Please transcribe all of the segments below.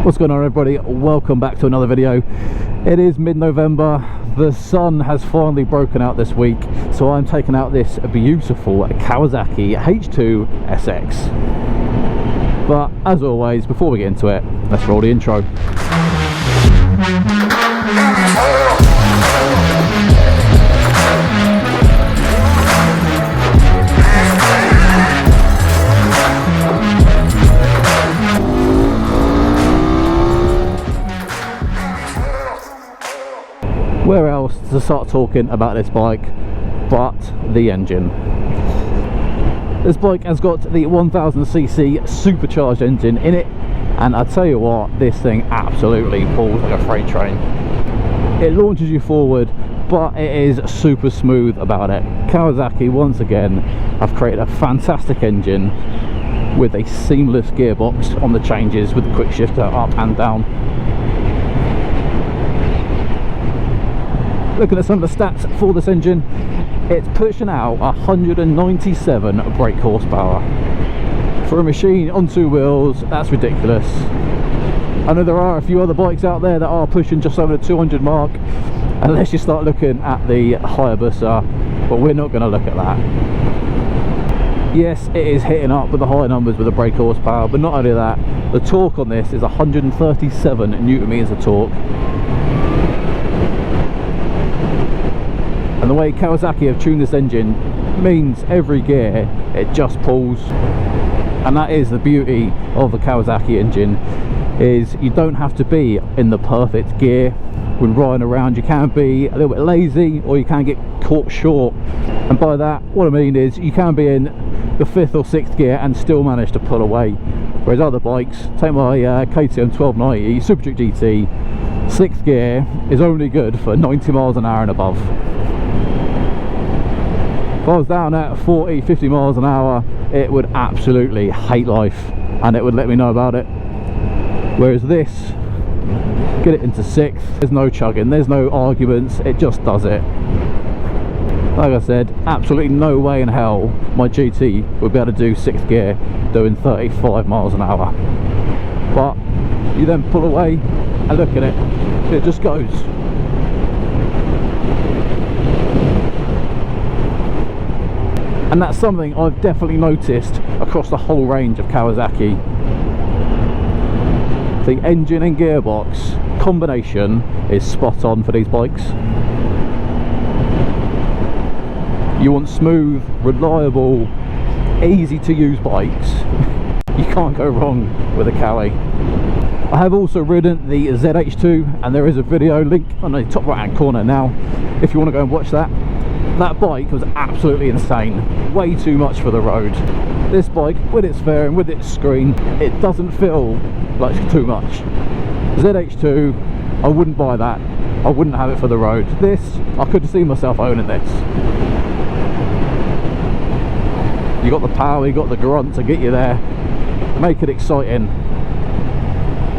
What's going on, everybody? Welcome back to another video. It is mid-November. The sun has finally broken out this week, so I'm taking out this beautiful Kawasaki H2SX. But as always, before we get into it, let's roll the intro. Where else to start talking about this bike but the engine? This bike has got the 1000cc supercharged engine in it, and I tell you what, this thing absolutely pulls like a freight train. It launches you forward, but it is super smooth about it. Kawasaki once again have created a fantastic engine with a seamless gearbox on the changes with the quick shifter up and down. Looking at some of the stats for this engine, it's pushing out 197 brake horsepower. For a machine on two wheels, that's ridiculous. I know there are a few other bikes out there that are pushing just over the 200 mark, unless you start looking at the Hayabusa, but we're not going to look at that. Yes, it is hitting up with the high numbers with the brake horsepower, but not only that, the torque on this is 137 newton meters of torque. And the way Kawasaki have tuned this engine means every gear it just pulls. And that is the beauty of the Kawasaki engine, is you don't have to be in the perfect gear when riding around. You can be a little bit lazy, or you can get caught short. And by that, what I mean is you can be in the 5th or 6th gear and still manage to pull away. Whereas other bikes, take my KTM 1290 Supercharged GT, 6th gear is only good for 90 miles an hour and above. If I was down at 40, 50 miles an hour, it would absolutely hate life, and it would let me know about it. Whereas this, get it into 6th, there's no chugging, there's no arguments, it just does it. Like I said, absolutely no way in hell my GT would be able to do 6th gear doing 35 miles an hour. But you then pull away and look at it, it just goes. And that's something I've definitely noticed across the whole range of Kawasaki. The engine and gearbox combination is spot on for these bikes. You want smooth, reliable, easy to use bikes. You can't go wrong with a Kawi. I have also ridden the ZH2, and there is a video link on the top right hand corner now if you want to go and watch that. That bike was absolutely insane, way too much for the road. This bike, with its fairing, with its screen, it doesn't feel like it's too much. ZH2, I wouldn't buy that, I wouldn't have it for the road. This, I could see myself owning this. You got the power, you got the grunt to get you there, make it exciting,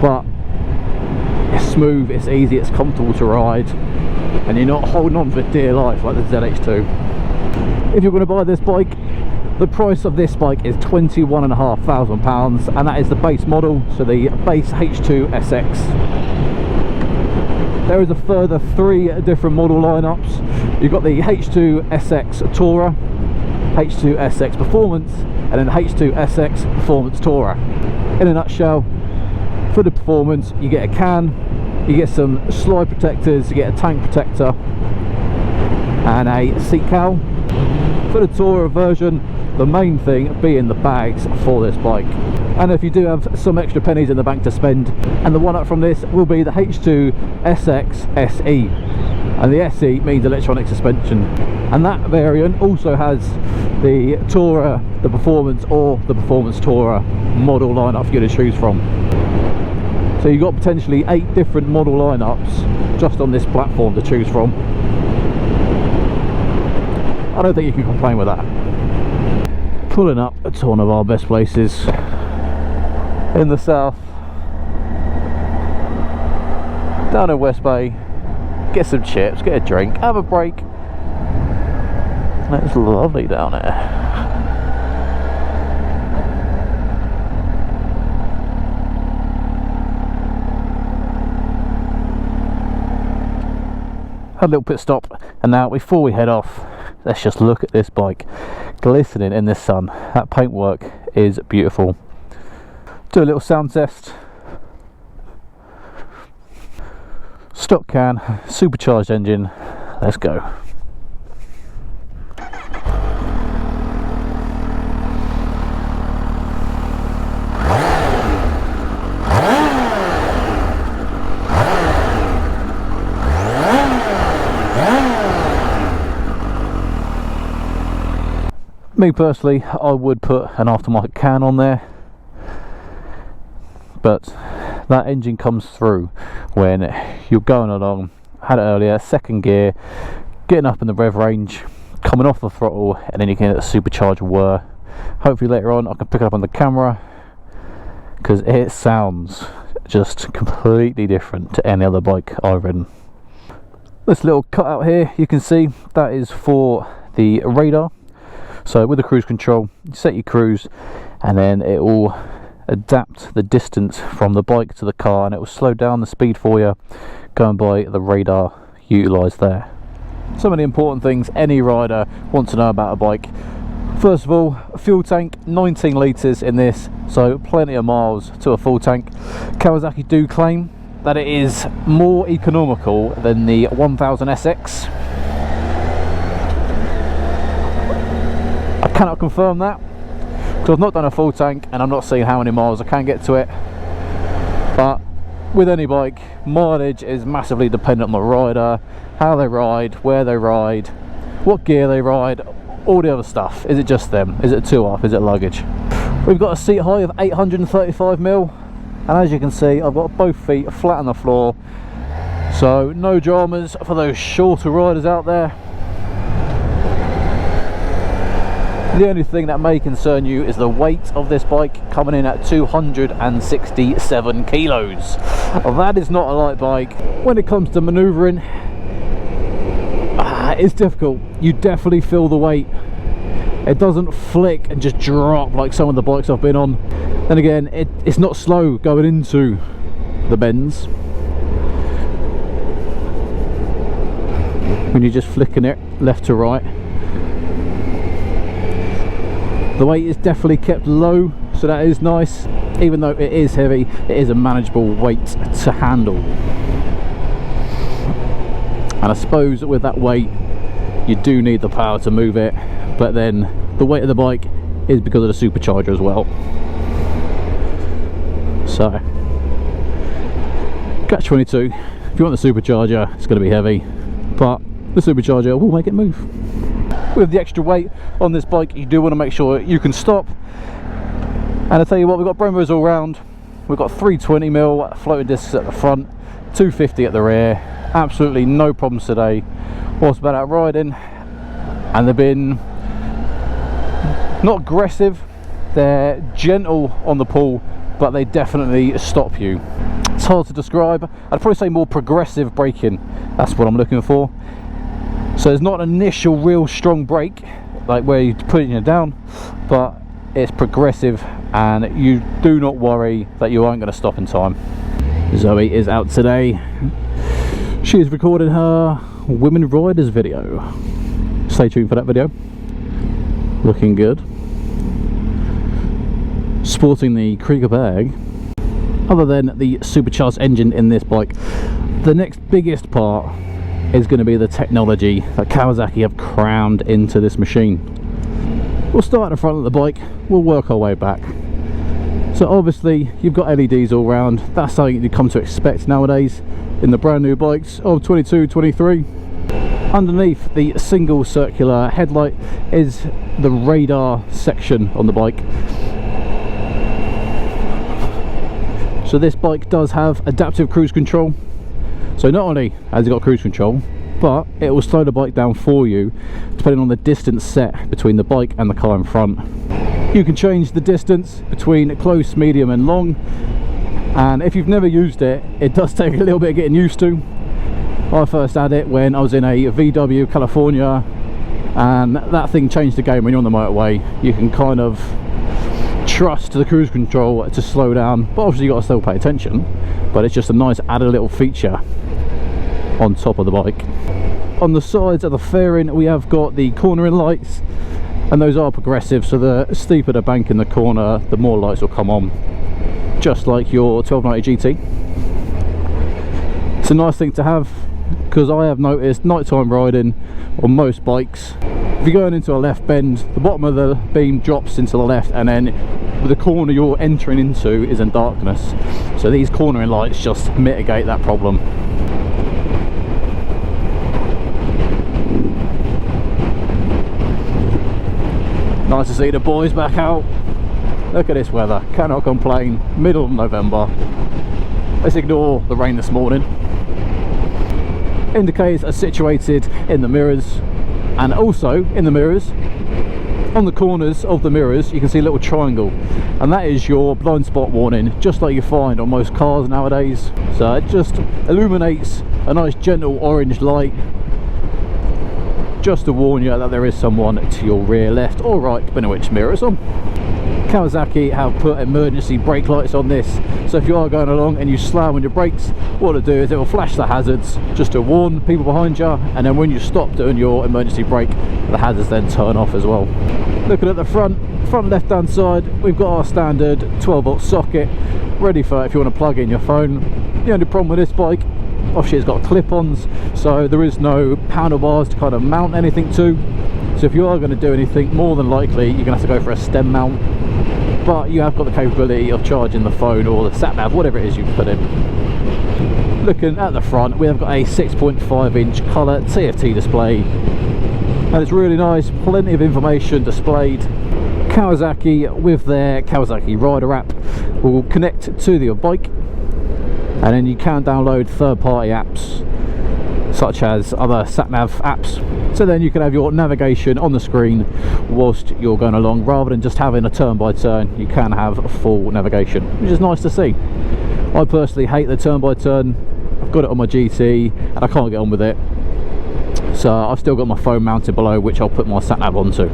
but it's smooth, it's easy, it's comfortable to ride, and you're not holding on for dear life like the ZH2. If you're going to buy this bike, the price of this bike is £21,500, and that is the base model, so the base H2SX. There is a further 3 different model lineups. You've got the H2SX Tourer, H2SX Performance, and then the H2SX Performance Tourer. In a nutshell, for the Performance you get a can, you get some slide protectors, you get a tank protector and a seat cowl. For the Tourer version, the main thing being the bags for this bike. And if you do have some extra pennies in the bank to spend, and the one up from this will be the H2SX SE, and the SE means electronic suspension, and that variant also has the Tourer, the Performance, or the Performance Tourer model lineup for you to choose from. So you've got potentially 8 different model lineups just on this platform to choose from. I don't think you can complain with that. Pulling up to one of our best places in the south, down in West Bay. Get some chips, get a drink, have a break. It's lovely down there. had a little pit stop, and now before we head off, let's just look at this bike glistening in this sun. That paintwork is beautiful. Do a little sound test. Stock can, supercharged engine, let's go. Me personally, I would put an aftermarket can on there, but that engine comes through when you're going along. I had it earlier, second gear, getting up in the rev range, coming off the throttle, and then you can get the supercharged whir. Hopefully later on I can pick it up on the camera, because it sounds just completely different to any other bike I've ridden. This little cutout here, you can see that is for the radar. So with the cruise control, you set your cruise, and then it will adapt the distance from the bike to the car, and it will slow down the speed for you, going by the radar utilised there. Some of the important things any rider wants to know about a bike. First of all, fuel tank, 19 litres in this, so plenty of miles to a full tank. Kawasaki do claim that it is more economical than the 1000SX. I cannot confirm that, because I've not done a full tank and I'm not seeing how many miles I can get to it. But with any bike, mileage is massively dependent on the rider, how they ride, where they ride, what gear they ride, all the other stuff. Is it just them? Is it two off? Is it luggage? We've got a seat height of 835mm, and as you can see, I've got both feet flat on the floor, so no dramas for those shorter riders out there. The only thing that may concern you is the weight of this bike, coming in at 267 kilos. That is not a light bike. When it comes to manoeuvring, it's difficult. You definitely feel the weight. It doesn't flick and just drop like some of the bikes I've been on. Then again, it's not slow going into the bends. When you're just flicking it left to right. The weight is definitely kept low, so that is nice. Even though it is heavy, it is a manageable weight to handle. And I suppose with that weight, you do need the power to move it, but then the weight of the bike is because of the supercharger as well. So, catch 22. If you want the supercharger, it's going to be heavy, but the supercharger will make it move. With the extra weight on this bike, you do want to make sure you can stop. And I tell you what, we've got Brembos all round. We've got 320mm floating discs at the front, 250 at the rear. Absolutely no problems today whilst about out riding. And they've been not aggressive, they're gentle on the pull, but they definitely stop you. It's hard to describe. I'd probably say more progressive braking. That's what I'm looking for. So there's not an initial real strong brake like where you're putting it down, but it's progressive, and you do not worry that you aren't going to stop in time. Zoe is out today. She is recording her Women Riders video. Stay tuned for that video. Looking good. Sporting the Krieger bag. Other than the supercharged engine in this bike, the next biggest part is going to be the technology that Kawasaki have crammed into this machine. We'll start at the front of the bike, we'll work our way back. So obviously you've got LEDs all around. That's something you come to expect nowadays in the brand new bikes of 22, 23. Underneath the single circular headlight is the radar section on the bike. So this bike does have adaptive cruise control. So not only has it got cruise control, but it will slow the bike down for you depending on the distance set between the bike and the car in front. You can change the distance between close, medium and long, and if you've never used it, it does take a little bit of getting used to. I first had it when I was in a VW California, and that thing changed the game. When you're on the motorway, you can kind of trust the cruise control to slow down, but obviously you've got to still pay attention, but it's just a nice added little feature on top of the bike. On the sides of the fairing we have got the cornering lights, and those are progressive, so the steeper the bank in the corner, the more lights will come on, just like your 1290 GT. It's a nice thing to have, because I have noticed nighttime riding on most bikes, if you're going into a left bend, the bottom of the beam drops into the left, and then the corner you're entering into is in darkness. So these cornering lights just mitigate that problem. Nice to see the boys back out. Look at this weather, cannot complain. Middle of November. Let's ignore the rain this morning. Indicators are situated in the mirrors, and also in the mirrors, on the corners of the mirrors, you can see a little triangle, and that is your blind spot warning, just like you find on most cars nowadays. So it just illuminates a nice gentle orange light, just to warn you that there is someone to your rear, left or right, depending on which mirror it's on. Kawasaki have put emergency brake lights on this, so if you are going along and you slam on your brakes, what it'll do is it will flash the hazards just to warn people behind you, and then when you stop doing your emergency brake, the hazards then turn off as well. Looking at the front left hand side, we've got our standard 12-volt socket ready for if you want to plug in your phone. The only problem with this bike, obviously it's got clip-ons, so there is no handlebars to kind of mount anything to. So if you are going to do anything, more than likely you're going to have to go for a stem mount, but you have got the capability of charging the phone or the sat nav, whatever it is you put in. Looking at the front, we have got a 6.5 inch colour TFT display, and it's really nice, plenty of information displayed. Kawasaki, with their Kawasaki Rider app, will connect to your bike, and then you can download third-party apps such as other sat-nav apps, so then you can have your navigation on the screen whilst you're going along, rather than just having a turn-by-turn. You can have a full navigation, which is nice to see. I personally hate the turn-by-turn. I've got it on my GT and I can't get on with it, so I've still got my phone mounted below, which I'll put my sat-nav onto.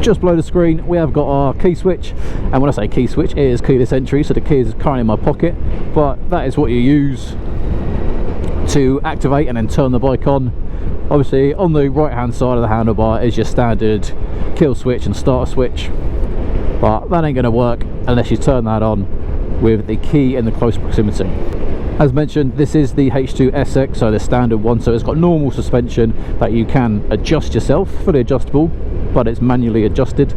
Just below the screen we have got our key switch, and when I say key switch, it is keyless entry, so the key is currently in my pocket, but that is what you use to activate and then turn the bike on. Obviously on the right hand side of the handlebar is your standard kill switch and starter switch, but that ain't going to work unless you turn that on with the key in the close proximity. As mentioned, this is the H2SX, so the standard one, so it's got normal suspension that you can adjust yourself, fully adjustable, but it's manually adjusted.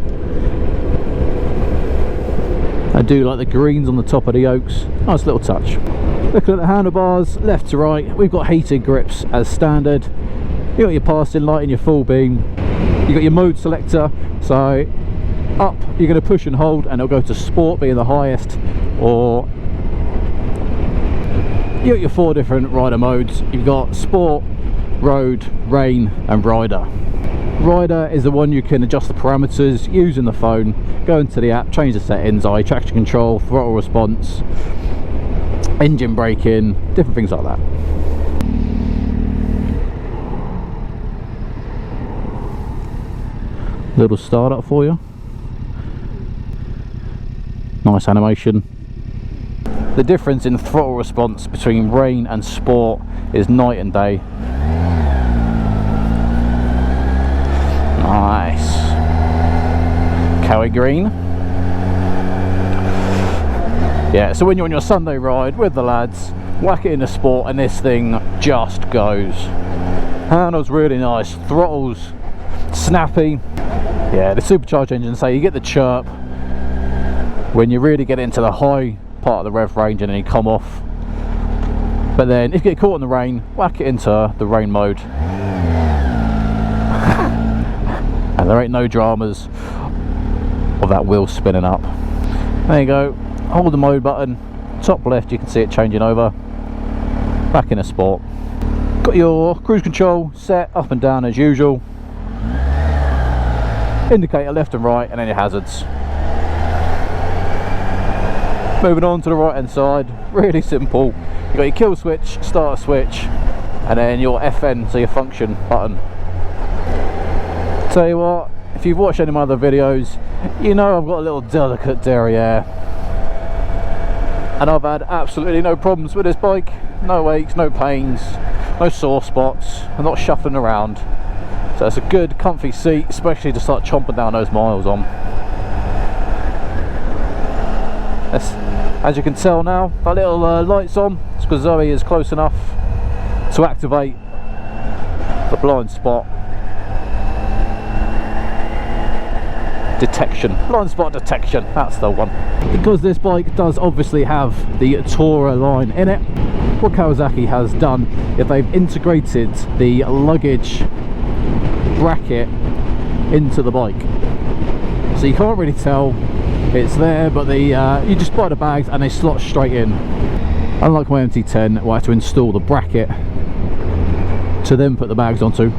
I do like the greens on the top of the yokes, nice little touch. Looking at the handlebars, left to right, we've got heated grips as standard. You've got your passing light and your full beam. You've got your mode selector, so up you're going to push and hold and it'll go to sport being the highest, or you've got your 4 different rider modes. You've got sport, road, rain and rider. Rider is the one you can adjust the parameters using the phone, go into the app, change the settings, i.e. traction control, throttle response, engine braking, different things like that. Little startup for you, nice animation. The difference in throttle response between rain and sport is night and day. Nice. Kawi green. Yeah, so when you're on your Sunday ride with the lads, whack it in the sport and this thing just goes. Handles really nice, throttles snappy. Yeah, the supercharged engine, so you get the chirp when you really get into the high part of the rev range and then you come off. But then if you get caught in the rain, whack it into the rain mode. And there ain't no dramas of that wheel spinning up. There you go, hold the mode button, top left you can see it changing over, back in a sport. Got your cruise control set up and down as usual, indicator left and right, and then your hazards. Moving on to the right hand side, really simple. You've got your kill switch, starter switch, and then your FN, so your function button. Tell you what, if you've watched any of my other videos, you know I've got a little delicate derriere, and I've had absolutely no problems with this bike, no aches, no pains. no sore spots, I'm not shuffling around, so it's a good comfy seat, especially to start chomping down those miles on. As you can tell now, that little light's on. It's because Zoe is close enough to activate the blind spot detection. Blind spot detection, that's the one. Because this bike does obviously have the Tourer line in it, what Kawasaki has done is they've integrated the luggage bracket into the bike, so you can't really tell it's there, but you just buy the bags and they slot straight in. Unlike my MT10, where I have to install the bracket to then put the bags onto.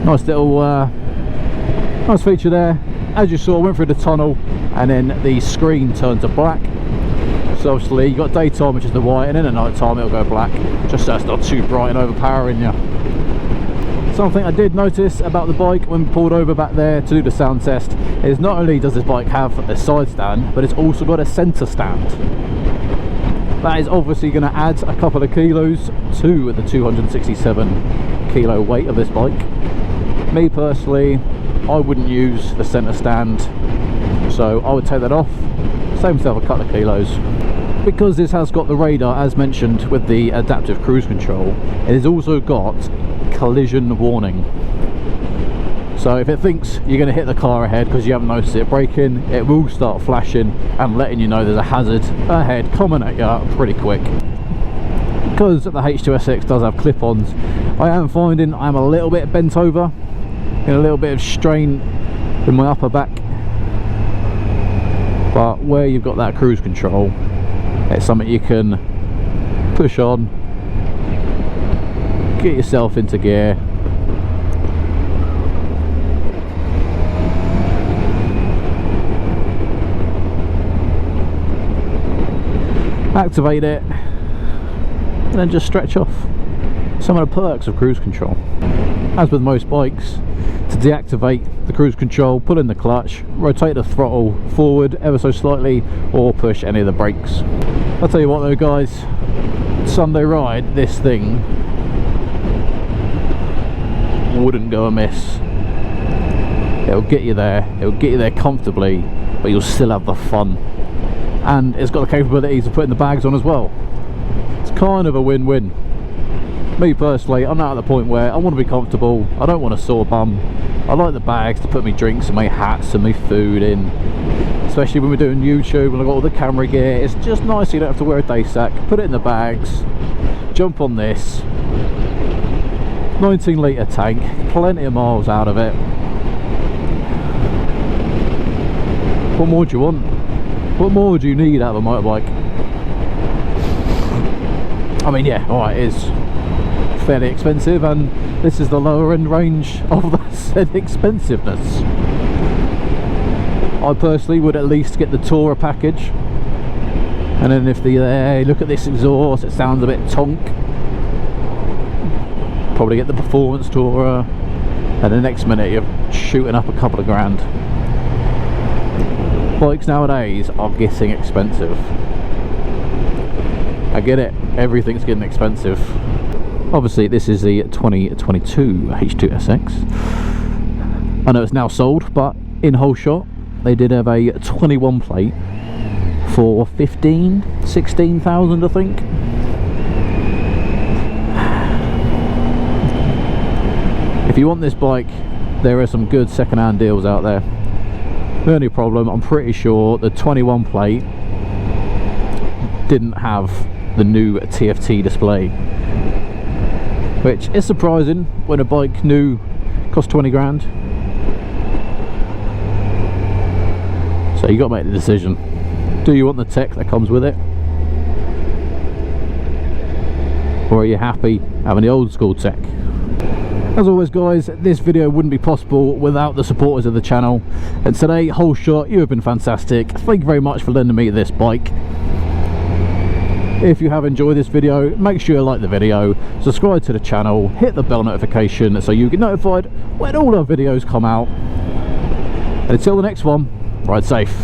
Nice little nice feature there. As you saw, I went through the tunnel and then the screen turned to black. So obviously you got daytime, which is the white, and then at night time it'll go black, just so it's not too bright and overpowering you. Something I did notice about the bike when we pulled over back there to do the sound test is not only does this bike have a side stand, but it's also got a centre stand. That is obviously going to add a couple of kilos to the 267 kilo weight of this bike. Me personally, I wouldn't use the centre stand, so I would take that off, save myself a couple of kilos. Because this has got the radar, as mentioned, with the adaptive cruise control, it has also got collision warning. So if it thinks you're going to hit the car ahead because you haven't noticed it braking, it will start flashing and letting you know there's a hazard ahead coming at you pretty quick. Because the H2SX does have clip-ons, I am finding I'm a little bit bent over, in a little bit of strain in my upper back. But where you've got that cruise control, it's something you can push on, get yourself into gear, activate it, and then just stretch off. Some of the perks of cruise control. As with most bikes, to deactivate the cruise control, pull in the clutch, rotate the throttle forward ever so slightly, or push any of the brakes. I'll tell you what though guys, Sunday ride, this thing wouldn't go amiss. It'll get you there comfortably, but you'll still have the fun. And it's got the capabilities of putting the bags on as well. It's kind of a win-win. Me personally, I'm now at the point where I want to be comfortable, I don't want a sore bum. I like the bags to put my drinks and my hats and my food in, especially when we're doing YouTube and I've got all the camera gear. It's just nice, you don't have to wear a day sack, put it in the bags, jump on this, 19 litre tank, plenty of miles out of it. What more do you want? What more do you need out of a motorbike? I mean, yeah, alright, it is fairly expensive, and this is the lower end range of that said expensiveness. I personally would at least get the Tourer package, and then if the look at this exhaust, it sounds a bit tonk, probably get the performance Tourer, and the next minute you're shooting up a couple of grand. Bikes nowadays are getting expensive. I get it, everything's getting expensive. Obviously this is the 2022 H2SX. I know it's now sold, but in whole shot they did have a 21 plate for 16,000 I think. If you want this bike, there are some good second-hand deals out there. The only problem, I'm pretty sure the 21 plate didn't have the new TFT display, which is surprising when a bike new costs 20 grand. So you got to make the decision. Do you want the tech that comes with it, or are you happy having the old school tech? As always guys, this video wouldn't be possible without the supporters of the channel, and today, Whole Shot, you have been fantastic. Thank you very much for lending me this bike. If you have enjoyed this video, make sure you like the video, subscribe to the channel, hit the bell notification so you get notified when all our videos come out. And until the next one, ride safe.